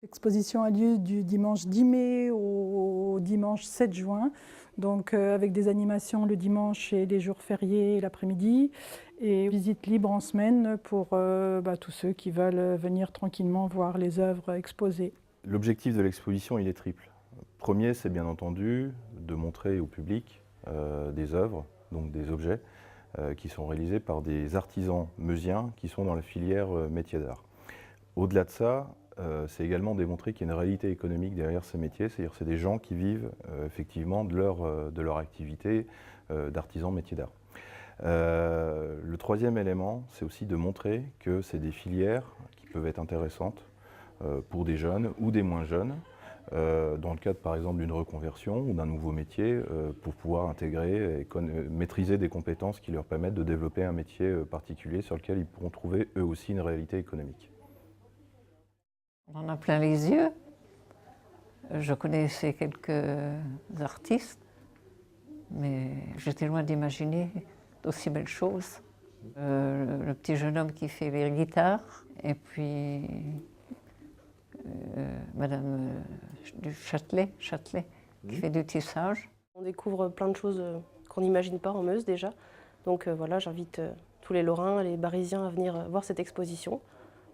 L'exposition a lieu du dimanche 10 mai au dimanche 7 juin, donc avec des animations le dimanche et les jours fériés l'après-midi, et visite libre en semaine pour tous ceux qui veulent venir tranquillement voir les œuvres exposées. L'objectif de l'exposition, il est triple. Premier, c'est bien entendu de montrer au public des œuvres, donc des objets, qui sont réalisés par des artisans meusiens qui sont dans la filière métiers d'art. Au-delà de ça, c'est également démontrer qu'il y a une réalité économique derrière ces métiers, c'est-à-dire que c'est des gens qui vivent effectivement de leur activité d'artisans métiers d'art. Le troisième élément, c'est aussi de montrer que c'est des filières qui peuvent être intéressantes pour des jeunes ou des moins jeunes, dans le cadre par exemple d'une reconversion ou d'un nouveau métier, pour pouvoir intégrer et maîtriser des compétences qui leur permettent de développer un métier particulier sur lequel ils pourront trouver eux aussi une réalité économique. On en a plein les yeux. Je connaissais quelques artistes, mais j'étais loin d'imaginer d'aussi belles choses. Le petit jeune homme qui fait les guitares, et puis Madame du Châtelet, qui fait du tissage. On découvre plein de choses qu'on n'imagine pas en Meuse déjà. Donc voilà, j'invite tous les Lorrains, les Barisiens à venir voir cette exposition.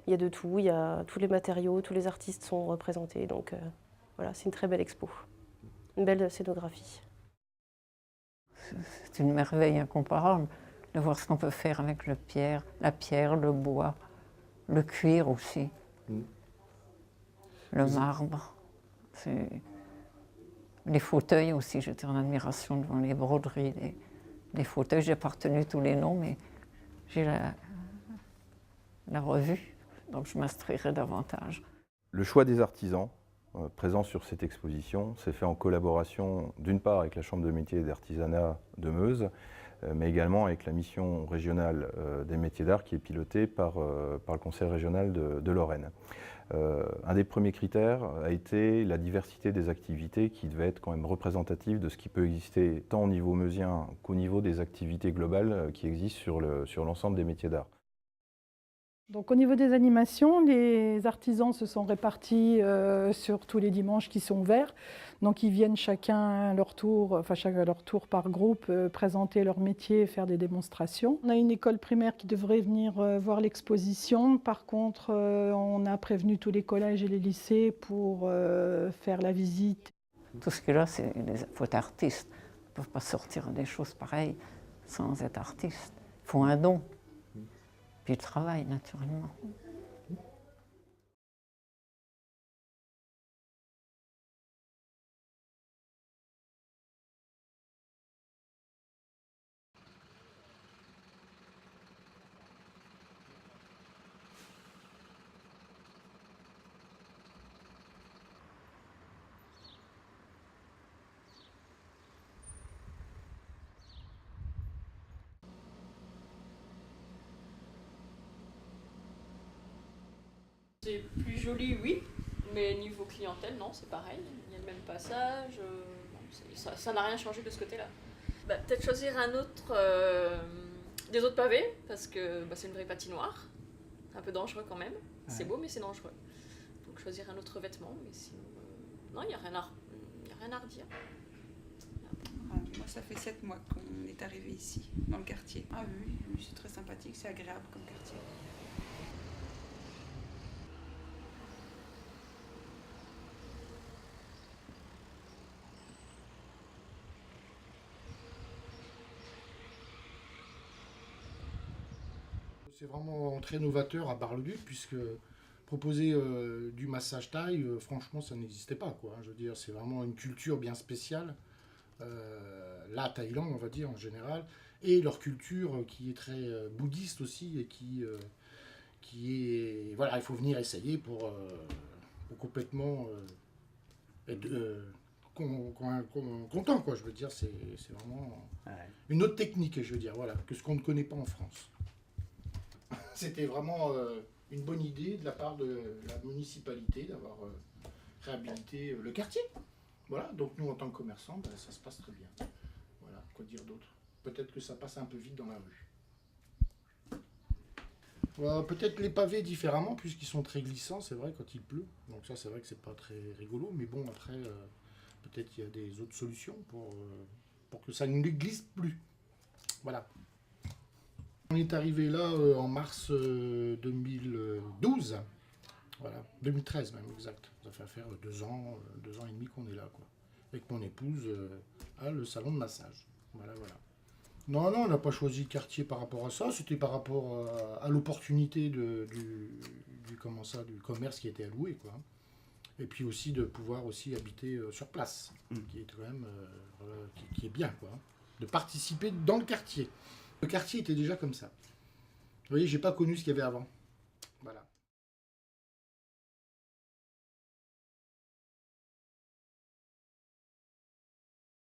Il y a de tout, il y a tous les matériaux, tous les artistes sont représentés. Donc voilà, c'est une très belle expo, une belle scénographie. C'est une merveille incomparable de voir ce qu'on peut faire avec la pierre, le bois, le cuir aussi, le marbre. Les fauteuils aussi, j'étais en admiration devant les broderies des fauteuils. J'ai pas retenu tous les noms, mais j'ai la revue, donc je m'instruirai davantage. Le choix des artisans présents sur cette exposition s'est fait en collaboration d'une part avec la Chambre de métiers et d'artisanat de Meuse, mais également avec la mission régionale des métiers d'art qui est pilotée par le Conseil régional de Lorraine. Un des premiers critères a été la diversité des activités qui devait être quand même représentative de ce qui peut exister tant au niveau meusien qu'au niveau des activités globales qui existent sur l'ensemble des métiers d'art. Donc au niveau des animations, les artisans se sont répartis sur tous les dimanches qui sont ouverts. Donc ils viennent chacun à leur tour par groupe, présenter leur métier et faire des démonstrations. On a une école primaire qui devrait venir voir l'exposition. Par contre, on a prévenu tous les collèges et les lycées pour faire la visite. Tout ce qu'il y a là, il faut être artiste. Ils ne peuvent pas sortir des choses pareilles sans être artiste. Il faut un don. Puis le travail, naturellement. C'est plus joli, oui, mais niveau clientèle, non, c'est pareil. Il y a le même passage, ça n'a rien changé de ce côté-là. Peut-être choisir un autre, des autres pavés, parce que c'est une vraie patinoire, un peu dangereux quand même. Ouais. C'est beau, mais c'est dangereux. Donc choisir un autre vêtement, mais sinon, non, il n'y a rien à redire. Moi, ça fait 7 mois qu'on est arrivé ici, dans le quartier. Ah oui, c'est très sympathique, c'est agréable comme quartier. C'est vraiment très novateur à Bar-le-Duc, puisque proposer du massage thaï, franchement, ça n'existait pas, quoi. Je veux dire, c'est vraiment une culture bien spéciale, la Thaïlande, on va dire, en général, et leur culture qui est très bouddhiste aussi, et qui est... Voilà, il faut venir essayer pour complètement être content, quoi. Je veux dire, c'est vraiment une autre technique, je veux dire, voilà, que ce qu'on ne connaît pas en France. C'était vraiment une bonne idée de la part de la municipalité d'avoir réhabilité le quartier. Voilà, donc nous en tant que commerçants, ça se passe très bien. Voilà, quoi dire d'autre? Peut-être que ça passe un peu vite dans la rue. Peut-être les pavés différemment, puisqu'ils sont très glissants, c'est vrai, quand il pleut. Donc ça, c'est vrai que c'est pas très rigolo. Mais bon, après, peut-être qu'il y a des autres solutions pour que ça ne glisse plus. Voilà. On est arrivé là en mars 2012. Voilà, 2013 même, exact. Ça fait faire 2 ans et demi qu'on est là, quoi. Avec mon épouse à le salon de massage. Voilà, voilà. Non, on n'a pas choisi le quartier par rapport à ça. C'était par rapport à l'opportunité du commerce qui était alloué, quoi. Et puis aussi de pouvoir aussi habiter sur place, qui est quand même qui est bien, quoi. De participer dans le quartier. Le quartier était déjà comme ça. Vous voyez, j'ai pas connu ce qu'il y avait avant.